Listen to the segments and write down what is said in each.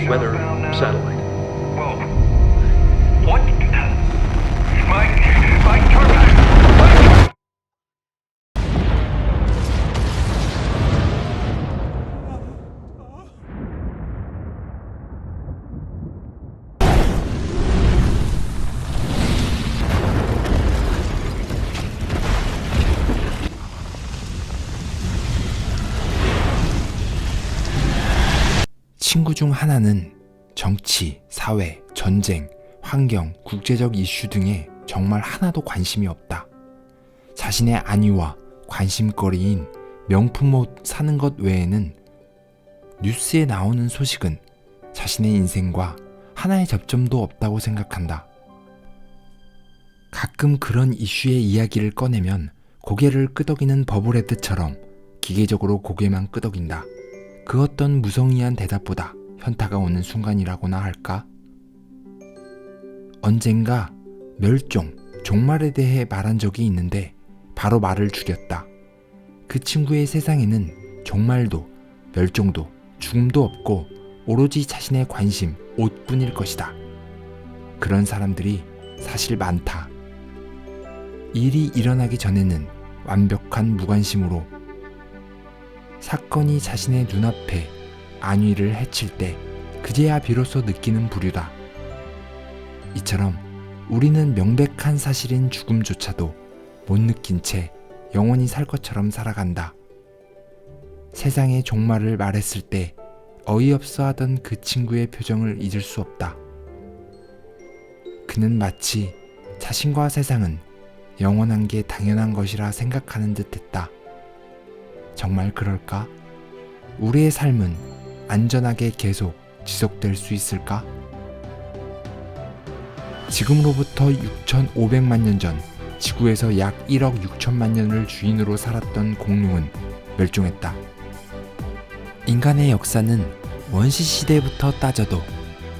weather satellite. Whoa. What? My turbine! 친구 중 하나는 정치, 사회, 전쟁, 환경, 국제적 이슈 등에 정말 하나도 관심이 없다. 자신의 안위와 관심거리인 명품 옷 사는 것 외에는 뉴스에 나오는 소식은 자신의 인생과 하나의 접점도 없다고 생각한다. 가끔 그런 이슈의 이야기를 꺼내면 고개를 끄덕이는 버블헤드처럼 기계적으로 고개만 끄덕인다. 그 어떤 무성의한 대답보다 현타가 오는 순간이라고나 할까? 언젠가 멸종, 종말에 대해 말한 적이 있는데 바로 말을 줄였다. 그 친구의 세상에는 종말도, 멸종도, 죽음도 없고 오로지 자신의 관심, 옷뿐일 것이다. 그런 사람들이 사실 많다. 일이 일어나기 전에는 완벽한 무관심으로 사건이 자신의 눈앞에 안위를 해칠 때 그제야 비로소 느끼는 부류다. 이처럼 우리는 명백한 사실인 죽음조차도 못 느낀 채 영원히 살 것처럼 살아간다. 세상의 종말을 말했을 때 어이없어 하던 그 친구의 표정을 잊을 수 없다. 그는 마치 자신과 세상은 영원한 게 당연한 것이라 생각하는 듯 했다. 정말 그럴까? 우리의 삶은 안전하게 계속 지속될 수 있을까? 지금으로부터 6,500만 년 전 지구에서 약 1억 6천만 년을 주인으로 살았던 공룡은 멸종했다. 인간의 역사는 원시 시대부터 따져도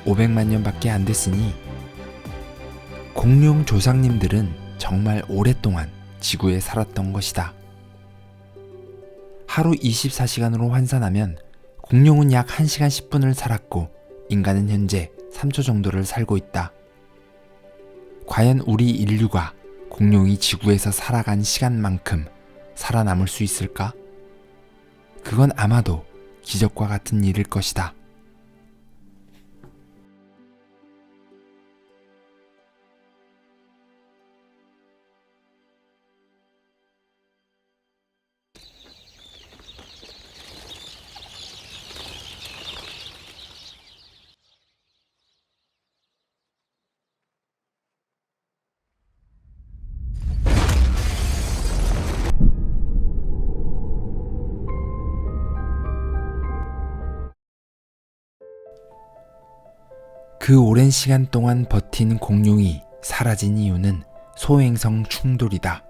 500만 년밖에 안 됐으니 공룡 조상님들은 정말 오랫동안 지구에 살았던 것이다. 하루 24시간으로 환산하면 공룡은 약 1시간 10분을 살았고 인간은 현재 3초 정도를 살고 있다. 과연 우리 인류가 공룡이 지구에서 살아간 시간만큼 살아남을 수 있을까? 그건 아마도 기적과 같은 일일 것이다. 그 오랜 시간 동안 버틴 공룡이 사라진 이유는 소행성 충돌이다.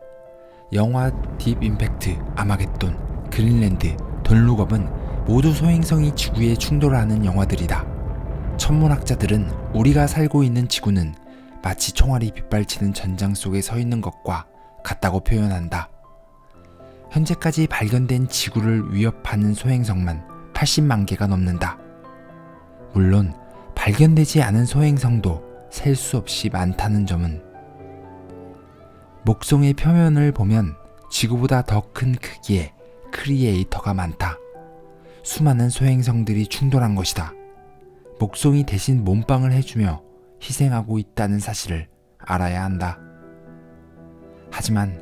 영화 딥 임팩트, 아마겟돈, 그린랜드, 돈룩업은 모두 소행성이 지구에 충돌하는 영화들이다. 천문학자들은 우리가 살고 있는 지구는 마치 총알이 빗발치는 전장 속에 서 있는 것과 같다고 표현한다. 현재까지 발견된 지구를 위협하는 소행성만 80만 개가 넘는다. 물론 발견되지 않은 소행성도 셀 수 없이 많다는 점은 목성의 표면을 보면 지구보다 더 큰 크기의 크리에이터가 많다. 수많은 소행성들이 충돌한 것이다. 목성이 대신 몸빵을 해주며 희생하고 있다는 사실을 알아야 한다. 하지만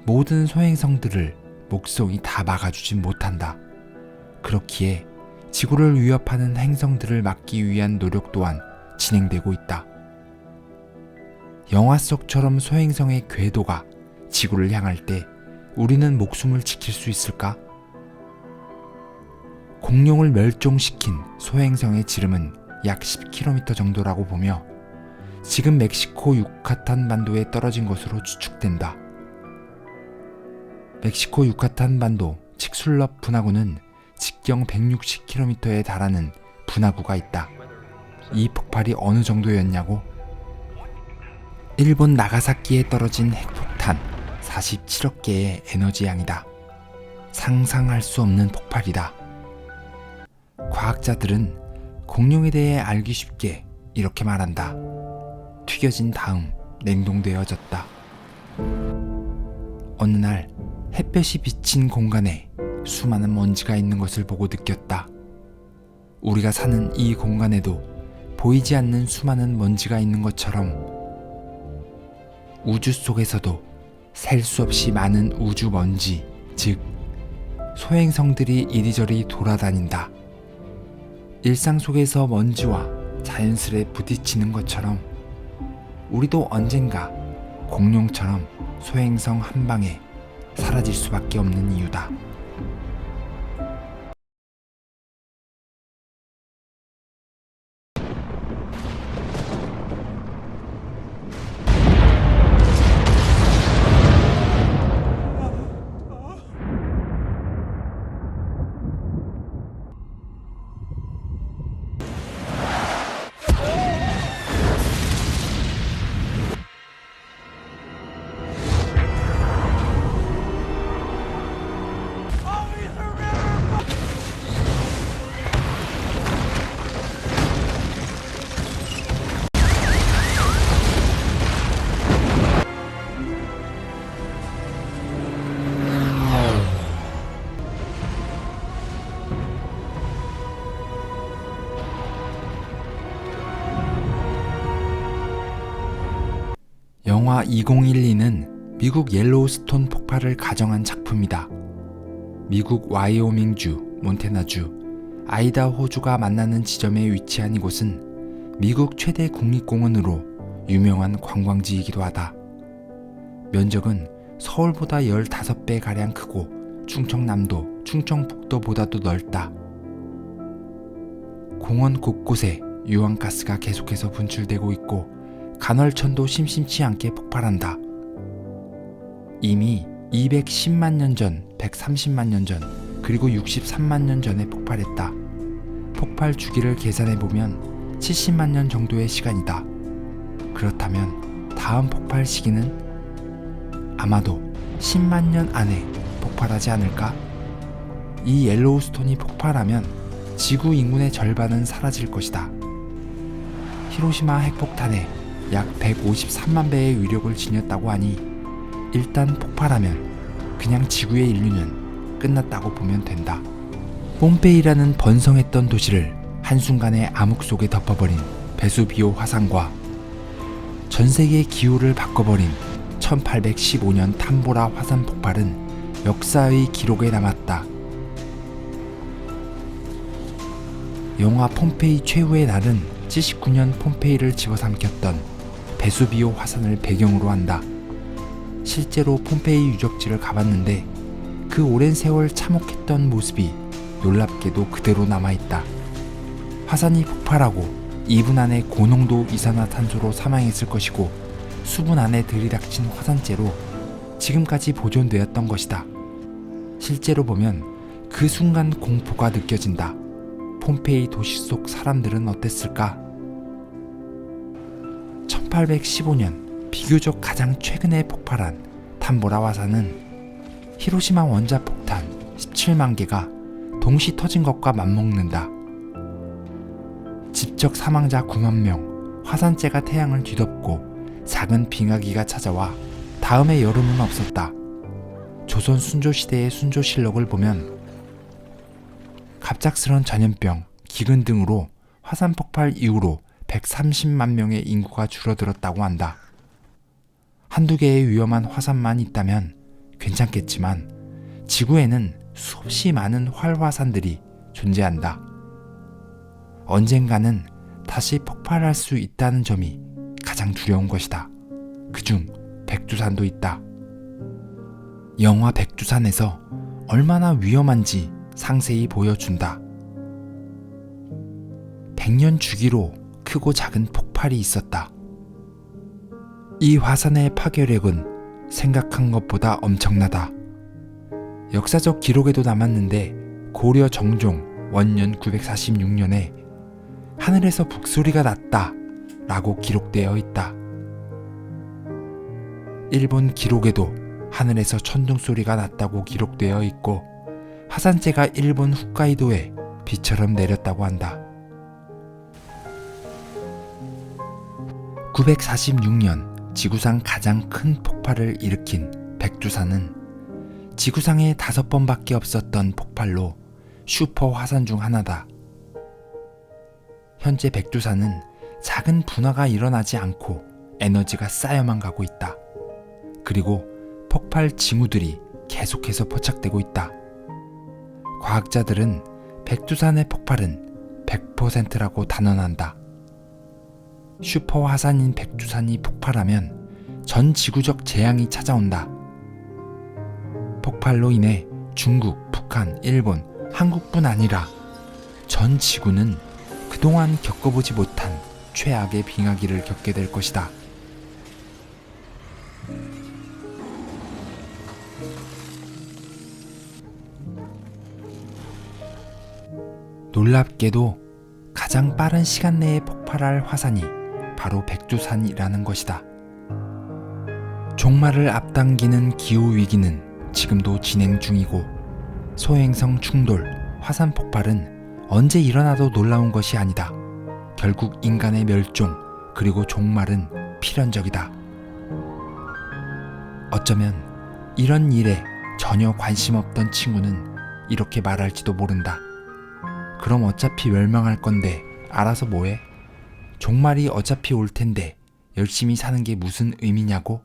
모든 소행성들을 목성이 다 막아주진 못한다. 그렇기에 지구를 위협하는 행성들을 막기 위한 노력 또한 진행되고 있다. 영화 속처럼 소행성의 궤도가 지구를 향할 때 우리는 목숨을 지킬 수 있을까? 공룡을 멸종시킨 소행성의 지름은 약 10km 정도라고 보며 지금 멕시코 유카탄 반도에 떨어진 것으로 추측된다. 멕시코 유카탄 반도 칙술럽 분화구는 직경 160km에 달하는 분화구가 있다. 이 폭발이 어느 정도였냐고? 일본 나가사키에 떨어진 핵폭탄 47억 개의 에너지 양이다. 상상할 수 없는 폭발이다. 과학자들은 공룡에 대해 알기 쉽게 이렇게 말한다. 튀겨진 다음 냉동되어졌다. 어느 날 햇볕이 비친 공간에 수많은 먼지가 있는 것을 보고 느꼈다. 우리가 사는 이 공간에도 보이지 않는 수많은 먼지가 있는 것처럼 우주 속에서도 셀 수 없이 많은 우주 먼지, 즉 소행성들이 이리저리 돌아다닌다. 일상 속에서 먼지와 자연스레 부딪히는 것처럼 우리도 언젠가 공룡처럼 소행성 한 방에 사라질 수밖에 없는 이유다. 영화 2012는 미국 옐로우스톤 폭발을 가정한 작품이다. 미국 와이오밍주, 몬태나주, 아이다호주가 만나는 지점에 위치한 이곳은 미국 최대 국립공원으로 유명한 관광지이기도 하다. 면적은 서울보다 15배가량 크고 충청남도, 충청북도보다도 넓다. 공원 곳곳에 유황가스가 계속해서 분출되고 있고 간헐천도 심심치 않게 폭발한다. 이미 210만 년 전, 130만 년 전, 그리고 63만 년 전에 폭발했다. 폭발 주기를 계산해보면 70만 년 정도의 시간이다. 그렇다면 다음 폭발 시기는 아마도 10만 년 안에 폭발하지 않을까? 이 옐로우스톤이 폭발하면 지구 인구의 절반은 사라질 것이다. 히로시마 핵폭탄에 약 153만 배의 위력을 지녔다고 하니 일단 폭발하면 그냥 지구의 인류는 끝났다고 보면 된다. 폼페이라는 번성했던 도시를 한순간에 암흑 속에 덮어버린 베수비오 화산과 전세계 기후를 바꿔버린 1815년 탐보라 화산 폭발은 역사의 기록에 남았다. 영화 폼페이 최후의 날은 79년 폼페이를 집어삼켰던 베수비오 화산을 배경으로 한다. 실제로 폼페이 유적지를 가봤는데 그 오랜 세월 참혹했던 모습이 놀랍게도 그대로 남아있다. 화산이 폭발하고 2분 안에 고농도 이산화탄소로 사망했을 것이고 수분 안에 들이닥친 화산재로 지금까지 보존되었던 것이다. 실제로 보면 그 순간 공포가 느껴진다. 폼페이 도시 속 사람들은 어땠을까? 1815년 비교적 가장 최근에 폭발한 탐보라 화산은 히로시마 원자폭탄 17만 개가 동시 터진 것과 맞먹는다. 직접 사망자 9만 명, 화산재가 태양을 뒤덮고 작은 빙하기가 찾아와 다음에 여름은 없었다. 조선 순조시대의 순조실록을 보면 갑작스런 전염병, 기근 등으로 화산 폭발 이후로 130만 명의 인구가 줄어들었다고 한다. 한두 개의 위험한 화산만 있다면 괜찮겠지만 지구에는 수없이 많은 활화산들이 존재한다. 언젠가는 다시 폭발할 수 있다는 점이 가장 두려운 것이다. 그중 백두산도 있다. 영화 백두산에서 얼마나 위험한지 상세히 보여준다. 100년 주기로 크고 작은 폭발이 있었다. 이 화산의 파괴력은 생각한 것보다 엄청나다. 역사적 기록에도 남았는데 고려 정종 원년 946년에 하늘에서 북소리가 났다 라고 기록되어 있다. 일본 기록에도 하늘에서 천둥소리가 났다고 기록되어 있고 화산재가 일본 홋카이도에 비처럼 내렸다고 한다. 1946년 지구상 가장 큰 폭발을 일으킨 백두산은 지구상에 5번밖에 없었던 폭발로 슈퍼 화산 중 하나다. 현재 백두산은 작은 분화가 일어나지 않고 에너지가 쌓여만 가고 있다. 그리고 폭발 징후들이 계속해서 포착되고 있다. 과학자들은 백두산의 폭발은 100%라고 단언한다. 슈퍼 화산인 백두산이 폭발하면 전 지구적 재앙이 찾아온다. 폭발로 인해 중국, 북한, 일본, 한국뿐 아니라 전 지구는 그동안 겪어보지 못한 최악의 빙하기를 겪게 될 것이다. 놀랍게도 가장 빠른 시간 내에 폭발할 화산이 바로 백두산이라는 것이다. 종말을 앞당기는 기후위기는 지금도 진행 중이고 소행성 충돌, 화산 폭발은 언제 일어나도 놀라운 것이 아니다. 결국 인간의 멸종 그리고 종말은 필연적이다. 어쩌면 이런 일에 전혀 관심 없던 친구는 이렇게 말할지도 모른다. 그럼 어차피 멸망할 건데 알아서 뭐해? 종말이 어차피 올 텐데 열심히 사는 게 무슨 의미냐고?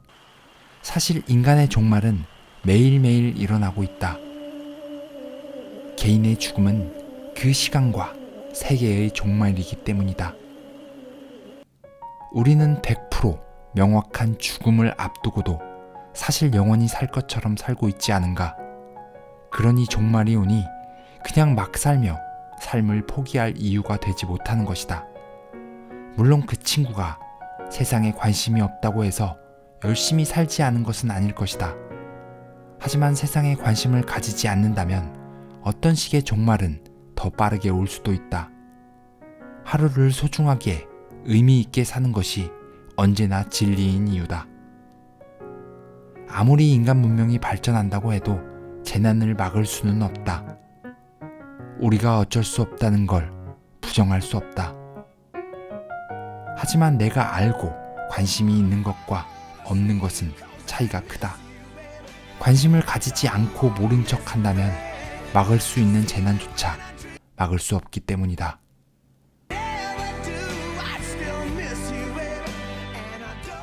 사실 인간의 종말은 매일매일 일어나고 있다. 개인의 죽음은 그 시간과 세계의 종말이기 때문이다. 우리는 100% 명확한 죽음을 앞두고도 사실 영원히 살 것처럼 살고 있지 않은가? 그러니 종말이 오니 그냥 막 살며 삶을 포기할 이유가 되지 못하는 것이다. 물론 그 친구가 세상에 관심이 없다고 해서 열심히 살지 않은 것은 아닐 것이다. 하지만 세상에 관심을 가지지 않는다면 어떤 식의 종말은 더 빠르게 올 수도 있다. 하루를 소중하게 의미 있게 사는 것이 언제나 진리인 이유다. 아무리 인간 문명이 발전한다고 해도 재난을 막을 수는 없다. 우리가 어쩔 수 없다는 걸 부정할 수 없다. 하지만 내가 알고 관심이 있는 것과 없는 것은 차이가 크다. 관심을 가지지 않고 모른 척 한다면 막을 수 있는 재난조차 막을 수 없기 때문이다.